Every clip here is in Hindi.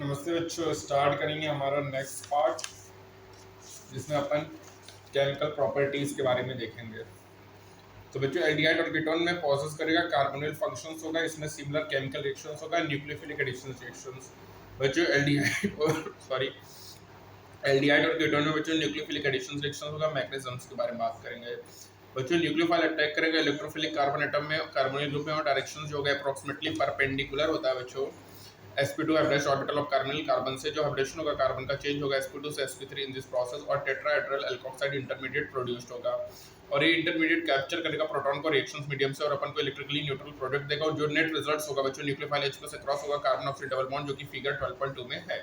नमस्ते बच्चों। स्टार्ट करेंगे हमारा नेक्स्ट पार्ट जिसमें अपन केमिकल प्रॉपर्टीज के बारे में देखेंगे। तो बच्चों एल्डिहाइड और कीटोन में प्रोसेस करेगा कार्बोनिल फंक्शंस होगा, इसमें सिमिलर केमिकल रिएक्शंस होगा, न्यूक्लियोफिलिक एडिशन रिएक्शंस। बच्चों एल्डिहाइड और कीटोन में बच्चों न्यूक्लियोफिलिक एडिशन रिएक्शंस होगा, मैकेनिज्म्स के बारे में बात करेंगे। बच्चों न्यूक्लियोफाइल अटैक करेगा इलेक्ट्रोफिलिक कार्बन एटम में कार्बोनिल ग्रुप में और डायरेक्शन जो होगा अप्रोक्सीमेटली परपेंडिकुलर होता है बच्चों। sp2 hybridised orbital of carbonyl carbon से जो हाइब्रिडेशन होगा कार्बन का चेंज होगा sp2 से sp3 इन दिस प्रोसेस और टेट्राहेड्रल एल्कोक्साइड इंटरमीडिएट प्रोड्यूस्ड होगा और ये इंटरमीडिएट कैप्चर करेगा प्रोटॉन को रिएक्शंस मीडियम से और अपन को इलेक्ट्रिकली न्यूट्रल प्रोडक्ट देगा और जो नेट रिजल्ट्स होगा बच्चों न्यूक्लियोफाइल H+ से क्रॉस होगा कार्बन ऑक्सीजन डबल बॉन्ड जो कि फिगर 12.2 में है।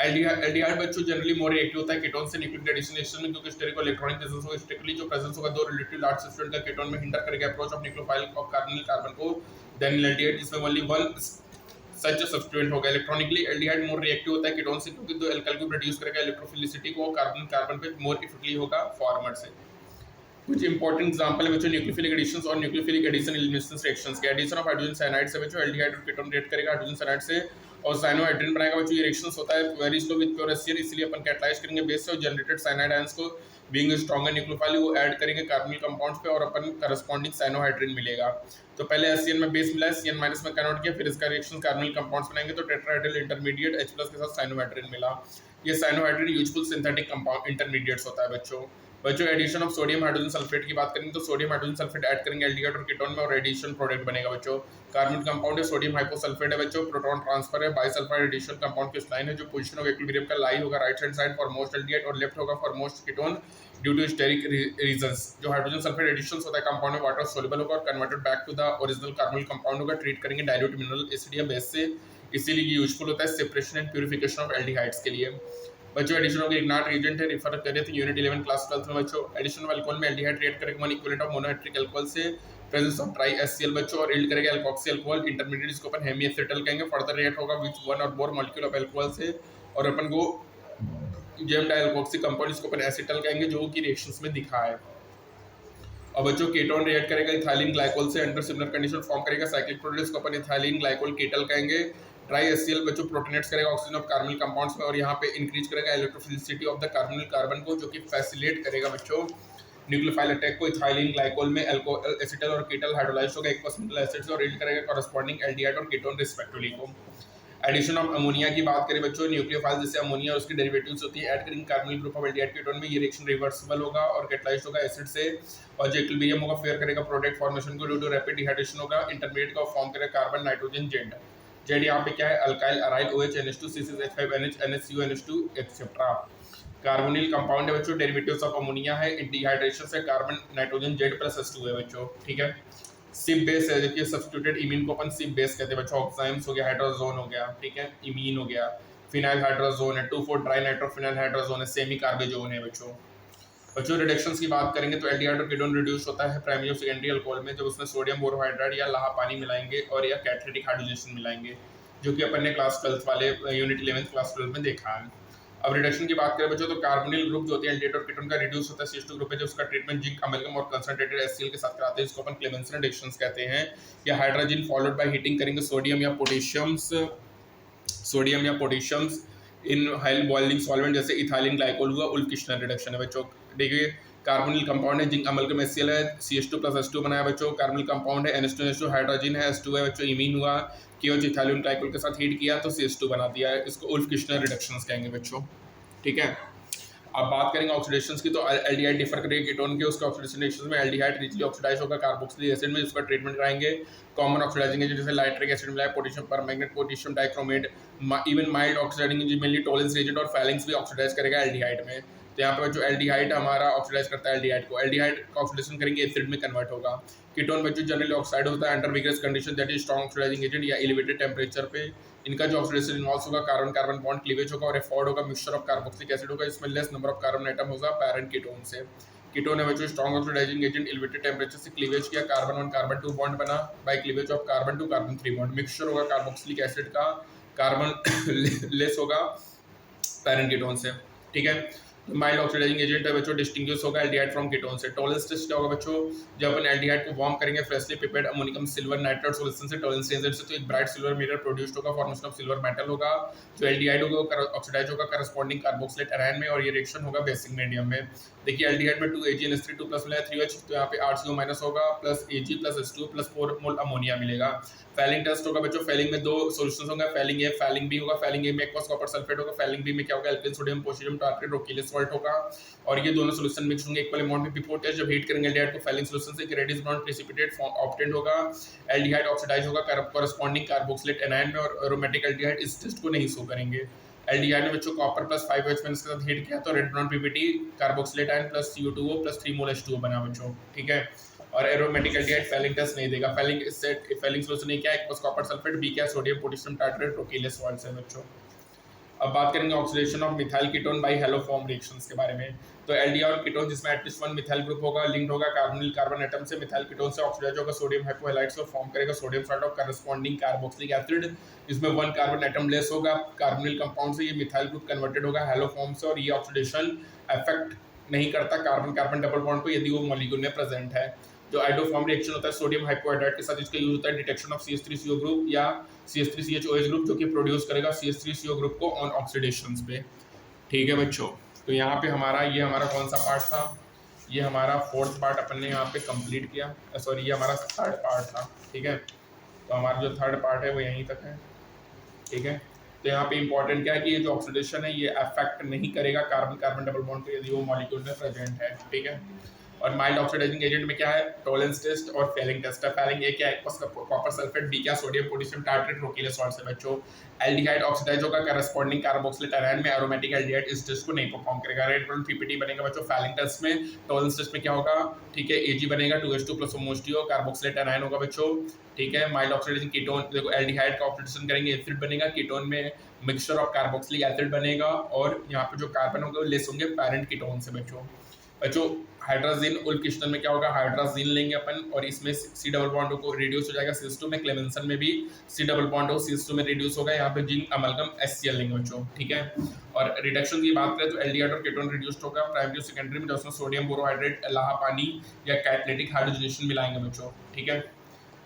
एल्डिहाइड बच्चों जनरली मोर रिएक्टिव होता है कीटोन से न्यूक्लिक एडिशन रिएक्शन में क्योंकि स्टेरिक इलेक्ट्रॉनिक प्रेजेंस होगा, स्टेरिकली जो प्रेजेंस होगा दो रिलेटिव लार्ज सब्सटेंस का कीटोन में हिंडर करेगा approach of nucleophile of carbonyl carbon को देन एल्डिहाइड जिसमें ओनली वन सच सब्स्टिट्यूएंट होगा। इलेक्ट्रॉनिकली एल्डिहाइड मोर रिएक्टिव होता है कीटोन से क्योंकि दो एल्काइल ग्रुप रिड्यूस करेगा इलेक्ट्रोफिलिसिटी को कार्बन कार्बन पे मोर इफेक्टिवली होगा फॉर्मर से। कुछ इंपॉर्टेंट एग्जांपल है बच्चों न्यूक्लियोफिलिक एडिशंस और न्यूक्लियोफिलिक एडिशन एलिमिनेशन रिएक्शंस के। एडिशन ऑफ हाइड्रोजन साइनाइड से बच्चों एल्डिहाइड और कीटोन रिएक्ट करेगा हाइड्रोजन साइनाइड से और साइनोहाइड्रिन बनाएगा बच्चों। ये रिएक्शंस होता है very slow with pure acid, इसलिए अपन कैटलाइज करेंगे बेस से और जनरेटेड साइनाइड आयंस को बीइंग स्ट्रॉन्गर न्यूक्लियोफाइल वो ऐड करेंगे कार्बोनिल कंपाउंड्स पे और अपन करस्पॉन्डिंग साइनोहाइड्रिन मिलेगा। तो पहले एससीएन में बेस मिला है, सीएन माइनस में कन्वर्ट किया, फिर इसका रिएक्शन कार्बोनिल कंपाउंड्स बनाएंगे तो टेट्राहेड्रल इंटरमीडिएट H+ के साथ साइनोहाइड्रिन मिला। ये cyanohydrin useful synthetic compound intermediates होता है बच्चों addition of sodium hydrogen sulphate की बात करेंगे तो सोडियम हाइड्रोजन सल्फेट ऐड करेंगे एल्डिहाइड और कीटोन में और एडिशन प्रोडक्ट बनेगा बच्चों। कार्बन कंपाउंड है सोडियम हाइपोसल्फेट है बच्चों, प्रोटॉन ट्रांसफर है, बाइसल्फाइड एडिशन कंपाउंड क्रिस्टलाइन है जो पोजीशन ऑफ इक्विलिब्रियम का लाई होगा right hand side for most aldehyde और लेफ्ट होगा for most ketone due to steric reasons. जो हाइड्रोजन सल्फेट एडिशन होता है कंपाउंड में वाटर सोल्युबल होगा और converted back to the original carbonyl compound होगा, ट्रीट करेंगे डाइल्यूट मिनरल एसिड या बेस से, इसीलिए ये यूजफुल होता है separation and purification of aldehydes के लिए। बच्चों एडिशन ऑफ इग्नाट रिएजेंट है, रिफर करें तो यूनिट 11 क्लास 12 में बच्चों। एडिशन ऑफ अल्कोहल में एल्डिहाइड रिएक्ट करेगा one equivalent of monohydric alcohol से प्रेजेंस ऑफ ट्राई HCl बच्चों और यील्ड करेगा अल्कोक्सी अल्कोहल इंटरमीडिएट जिसको अपन हेमी एसिटल कहेंगे। फर्दर रिएक्ट होगा विद वन और मोर मॉलिक्यूल ऑफ अल्कोहल से और अपन को जेम डाइअल्कोक्सी कंपाउंड जिसको अपन एसिटल कहेंगे जो कि रिएक्शंस में दिखा है। और बच्चों कीटोन रिएक्ट करेगा इथाइलिन ग्लाइकोल से अंडर सिमिलर कंडीशन फॉर्म करेगा साइक्लिक प्रोडक्ट्स को अपन इथाइलिन ग्लाइकोल कीटल कहेंगे। ट्राई HCl बच्चों प्रोटोनेट्स करेगा ऑक्सीजन ऑफ कार्बोनिल कंपाउंड्स में और यहाँ पे इंक्रीज करेगा electrophilicity of the carbonyl carbon को जो कि फैसिलिटेट करेगा बच्चों न्यूक्लियोफाइल अटैक को। इथाइलिन ग्लाइकोल में अल्कोहल एसिटल और कीटल हाइड्रोलाइज्ड होगा एक मेटल एसिड से और यील्ड करेगा कॉरेस्पॉन्डिंग एल्डिहाइड और कीटोन रिस्पेक्टिवली को। एडिशन ऑफ अमोनिया की बात करें बच्चों न्यूक्लियोफाइल जैसे अमोनिया और उसकी डेरिवेटिव्स होती है ऐड करेंगे carbonyl group of aldehyde ketone में, ये रिएक्शन रिवर्सिबल होगा और कैटलाइज्ड होगा एसिड से और जो इक्विलिब्रियम होगा फेयर करेगा प्रोडक्ट फॉर्मेशन को ड्यू टू रैपिड डिहाइड्रेशन होगा। इंटरमीडिएट का फॉर्म करेगा कार्बन नाइट्रोजन जेड जेड यहाँ पे क्या है alkyl aryl OH NH2 C6H5NH NHCO NH2 etcetera. Carbonyl compound है बच्चों, डेरिवेटिव्स ऑफ अमोनिया है, डिहाइड्रेशन से carbon nitrogen Z plus H2 है बच्चों, ठीक है। सिप बेस है देखिए सब्स्टिट्यूटेड इमीन को अपन सिप बेस कहते हैं बच्चों। ऑक्साइम्स हो गया, हाइड्रोजोन हो गया, ठीक है, इमीन हो गया, फिनाइल हाइड्रोजोन है, 2,4 ट्राई नाइट्रोफिनाइल हाइड्रोजोन है, सेमी कार्बेजोन है बच्चों रिडक्शंस की बात करेंगे तो एल्डिहाइड और कीटोन रिड्यूस होता है प्राइमरी और सेकेंडरी अल्कोहल में जब उसमें सोडियम बोरोहाइड्राइड या लाहा पानी मिलाएंगे और या कैटलिटिक हाइड्रोजनेशन मिलाएंगे जो कि अपन ने क्लास 12 वाले यूनिट 11 क्लास 12 में देखा है। अब रिडक्शन की बात करें बच्चों तो कार्बोनिल ग्रुप जो होते हैं एल्डिहाइड और कीटोन का रिड्यूस होता है CH2 ग्रुप है जो उसका ट्रीटमेंट जिंक अमेल्गम और कंसंट्रेटेड HCl के साथ कराते हैं जिसको अपन क्लेमेंसन रिडक्शंस कहते हैं। या हाइड्रोजन फॉलोड बाय हीटिंग करेंगे सोडियम या पोटेशियम्स इन हाई बॉइलिंग सॉल्वेंट जैसे इथाइलिन ग्लाइकोल हुआ उल्फ-किर्चनर रिडक्शन है बच्चों। देखिए कार्बोनिल कंपाउंड है जिंक अमलगम HCl है, CH2 + H2 बनाया बच्चों। कार्बोनिल कंपाउंड है NH2 हाइड्रोजन है, H2 है बच्चों, इमीन हुआ KOH इथाइलिन ग्लाइकोल के साथ हीट किया तो CH2 बना दिया है, इसको उल्फ-किर्चनर रिडक्शंस कहेंगे बच्चों, ठीक है। अब बात करेंगे ऑक्सीडेशंस की तो एल्डिहाइड डिफर करेगा कीटोन के उसके ऑक्सीडेशन रिएक्शंस में। एल्डिहाइड रिचली ऑक्सीडाइज होगा कार्बोक्सिलिक एसिड में जिसका ट्रीटमेंट कराएंगे। कॉमन ऑक्सीडाइजिंग एजेंट जैसे लाइट्रिक एसिड मिला है, potassium permanganate, potassium dichromate, even mild oxidizing agent mainly Tollens agent और फैलेंस भी ऑक्सीडाइज करेगा एल्डिहाइड में। तो यहाँ पे जो एल्डिहाइड हमारा ऑक्सीडाइज करता है एल्डिहाइड को, एल्डिहाइड का ऑक्सीडेशन करेंगे एसिड में कन्वर्ट होगा। कीटोन बच्चों जनरली ऑक्साइड होता है under vigorous condition that is strong oxidizing agent या एलिवेटेड टेम्परेचर पे इनका जो ऑक्सीडेशन इन्वॉल्व होगा कार्बन कार्बन बॉन्ड क्लीवेज होगा और एफोर्ड होगा मिक्सचर ऑफ कार्बोक्सिलिक एसिड होगा, इसमें less number of carbon atom होगा पैरेंट कीटोन से। कीटोन है बच्चों strong oxidizing agent elevated temperature से क्लीवेज किया, कार्बन 1 कार्बन 2 बॉन्ड बना by cleavage of carbon 2 carbon 3 bond, mixture होगा कार्बोक्सिलिक एसिड का, कार्बन लेस होगा पैरेंट कीटोन से, ठीक है। माइल्ड ऑक्सीडाइजिंग एजेंट है बच्चों, डिस्टिंग्विश होगा एल्डिहाइड फ्रॉम कीटोन से। टॉलरेंस टेस्ट क्या होगा बच्चों, जब अपन एल्डिहाइड को वार्म करेंगे freshly prepared ammonium silver nitrate solution से टॉलरेंस एजेंट से, तो एक ब्राइट सिल्वर मिरर प्रोड्यूस्ड होगा, फॉर्मेशन ऑफ सिल्वर मेटल होगा। जो एल्डिहाइड होगा वो ऑक्सीडाइज होगा करस्पॉन्डिंग कार्बोक्सिलेट एराइन में, और ये रिएक्शन होगा बेसिक मीडियम में। देखिए एल्डिहाइड में 2AgNH3 2 प्लस मिला है 3H, तो यहाँ पे RCO माइनस होगा plus Ag plus H2 plus 4 mole ammonia मिलेगा। फैलिंग टेस्ट होगा बच्चों, फैलिंग में दो सॉल्यूशंस होंगे, फैलिंग ए फैलिंग बी होगा। फैलिंग ए में एक्वस कॉपर सल्फेट होगा, फैलिंग बी में क्या होगा, alkyl sodium potassium tartrate Rochelle salt होगा। और ये दोनों सॉल्यूशन मिक्स होंगे इक्वल अमाउंट में बिफोर टेस्ट। जब हीट करेंगे एल्डिहाइड को फैलिंग सॉल्यूशन से, रेडिस ब्राउन प्रेसिपिटेट ऑब्टेन्ड होगा। एल्डिहाइड ऑक्सीडाइज होगा कॉरेस्पॉन्डिंग कार्बोक्सिलेट एनायन में, और एरोमेटिक एल्डिहाइड इस टेस्ट को नहीं शो करेंगे। एल्डिहाइड में बच्चों कॉपर प्लस 5H के साथ हीट किया तो red brown PPT carboxylate ion plus CO2O plus 3 मोल H2O बना बच्चों, ठीक है। और एरोमेटिक एल्डिहाइड फैलिंग टेस्ट नहीं देगा। फैलिंग सेट फैलिंग सॉल्यूशन नहीं क्या है, एक्वस कॉपर सल्फेट, बी क्या sodium potassium tartrate Rochelle salt है बच्चों। अब बात करेंगे oxidation of methyl ketone by haloform reactions के बारे में। तो एल्डिहाइड और कीटोन जिसमें एटलीस्ट वन मिथाइल ग्रुप होगा लिंक्ड होगा कार्बोनिल कार्बन एटम से, मिथाइल कीटोन से ऑक्सीडाइज होगा सोडियम हाइपोहैलाइड्स और फॉर्म करेगा सोडियम सॉल्ट और करस्पॉन्डिंग कार्बोक्सिलिक एसिड। इसमें वन कार्बन एटम लेस होगा कार्बोनिल कंपाउंड से, ये मिथाइल ग्रुप कन्वर्टेड होगा हैलोफॉर्म से, और ये ऑक्सीडेशन अफेक्ट नहीं करता कार्बन कार्बन डबल बॉन्ड को यदि वो मॉलिक्यूल में प्रेजेंट है। जो आइडोफॉर्म रिएक्शन होता है सोडियम हाइपोहाइड्राइड के साथ, इसका यूज होता है डिटेक्शन ऑफ CH3CO ग्रुप या CH3CHOH ग्रुप, जो कि प्रोड्यूस करेगा CH3CO ग्रुप को ऑन ऑक्सीडेशंस पे, ठीक है बच्चों। तो यहाँ पे ये हमारा कौन सा पार्ट था, ये हमारा फोर्थ पार्ट अपन ने यहाँ पे कंप्लीट किया, सॉरी ये हमारा थर्ड पार्ट था, ठीक है। तो हमारा जो थर्ड पार्ट है वो यहीं तक है, ठीक है। तो यहाँ पे इंपॉर्टेंट क्या है कि ये जो ऑक्सीडेशन है ये अफेक्ट नहीं करेगा कार्बन कार्बन डबल बॉन्ड को यदि वो मॉलिक्यूल में प्रेजेंट है, ठीक है। और माइल्ड ऑक्सीडाइजिंग एजेंट में क्या है, टॉलरेंस टेस्ट और फैलिंग टेस्ट है। फैलिंग ए क्या है, कॉपर सल्फेट, बी क्या sodium potassium tartrate Rochelle salt से बच्चों। एल्डिहाइड ऑक्सीडाइज होगा करस्पॉन्डिंग कार्बोक्सिलेट एराइन में, एरोमेटिक एल्डिहाइड इस टेस्ट को नहीं परफॉर्म करेगा। रेड ब्राउन पीपीटी बनेगा बच्चों फैलिंग टेस्ट में। टॉलरेंस टेस्ट में क्या होगा, ठीक है, Ag बनेगा 2H2 प्लस OMOH कार्बोक्सिलेट एराइन होगा बच्चों, ठीक है। माइल्ड ऑक्सीडाइजिंग कीटोन, देखो एल्डिहाइड का ऑक्सीडेशन करेंगे एसिड बनेगा, कीटोन में मिक्सचर ऑफ कार्बोक्सिलिक एसिड बनेगा, और यहाँ पे जो कार्बन होंगे वो लेस होंगे पैरेंट कीटोन से बच्चों। हाइड्राजीन उल्किस्टन में क्या होगा, हाइड्राजीन लेंगे अपन, और इसमें C डबल बॉन्ड को रिड्यूस हो जाएगा CH2 में। क्लेमेंसन में भी C डबल बॉन्ड हो CH2 में रिड्यूस होगा, यहाँ पे जिंक अमलगम HCl लेंगे बच्चों, ठीक है। और रिडक्शन की बात करें तो एल्डिहाइड और कीटोन रिड्यूस्ड होगा प्राइमरी और सेकेंडरी में, उसमें सोडियम बोरोहाइड्रेट लाहा पानी या कैटालिटिक हाइड्रोजनेशन मिलाएंगे बच्चों, ठीक है।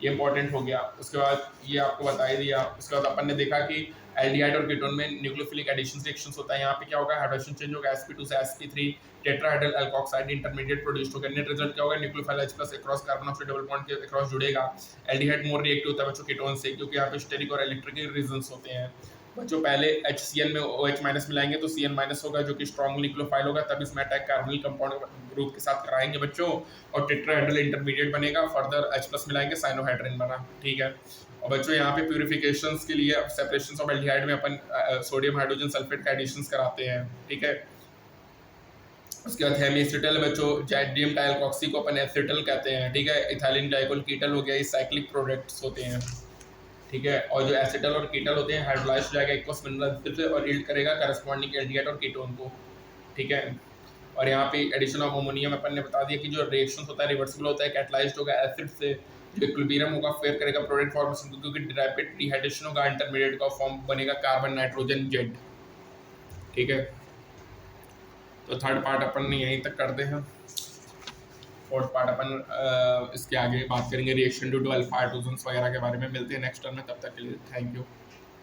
ये इंपॉर्टेंट हो गया। उसके बाद ये आपको बता ही दिया। उसके बाद अपन ने देखा कि एल्डिहाइड और कीटोन में न्यूक्लियोफिलिक एडिशन रिएक्शंस होता है। यहाँ पे क्या होगा, हाइड्रोजन चेंज होगा sp2 से sp3, tetrahedral alkoxide intermediate produce होगा। नेट रिजल्ट क्या होगा, nucleophile H+ across carbon oxide double bond के अक्रॉस जुड़ेगा। एल्डिहाइड मोर रिएक्टिव होता है बच्चों कीटोन से, क्योंकि यहाँ पे स्टेरिक और इलेक्ट्रिक रीजंस होते हैं बच्चों। पहले HCl में OH- मिलाएंगे तो Cn- होगा, जो कि स्ट्रॉन्ग न्यूक्लियोफाइल होगा, तब इसमें अटैक कार्बोनिल कंपाउंड ग्रुप के साथ कराएंगे बच्चों, और टेट्राहाइड्रल इंटरमीडिएट बनेगा। फर्दर H+ मिलाएंगे, साइनोहाइड्रिन बना, ठीक है। और बच्चों यहाँ पे प्यूरिफिकेशंस के लिए सेपरेशन ऑफ एल्डिहाइड में अपन सोडियम हाइड्रोजन सल्फेट का एडिशंस कराते हैं, ठीक है। उसके बाद हेमीएसिटल बच्चों, जैडियम डाइअल्कोक्सी को अपन एसिटल कहते हैं, ठीक है। इथाइलिन ग्लाइकोल कीटल हो गया, ये साइक्लिक प्रोडक्ट्स होते हैं, ठीक है। और जो एसिटल और कीटल होते हैं हाइड्रोलाइज हो जाएगा एक्वस मिनरल से और यील्ड करेगा करस्पॉन्डिंग एल्डिहाइड और कीटोन को, ठीक है। और यहाँ पे एडिशन ऑफ अमोनियम अपन ने बता दिया कि जो रिएक्शन होता है रिवर्सिबल होता है, कैटलाइज्ड होगा एसिड से, जो इक्विलिब्रियम होगा फेयर करेगा प्रोडक्ट फॉर्मेशन, क्योंकि रैपिड डिहाइड्रेशन होगा, इंटरमीडिएट का फॉर्म बनेगा कार्बन नाइट्रोजन जेड, ठीक है। तो थर्ड पार्ट अपन ने यहीं तक करते हैं। फोर्थ पार्ट अपन इसके आगे बात करेंगे reaction due to alpha hydrogens वगैरह के बारे में। मिलते हैं नेक्स्ट टर्म में, तब तक के लिए थैंक यू।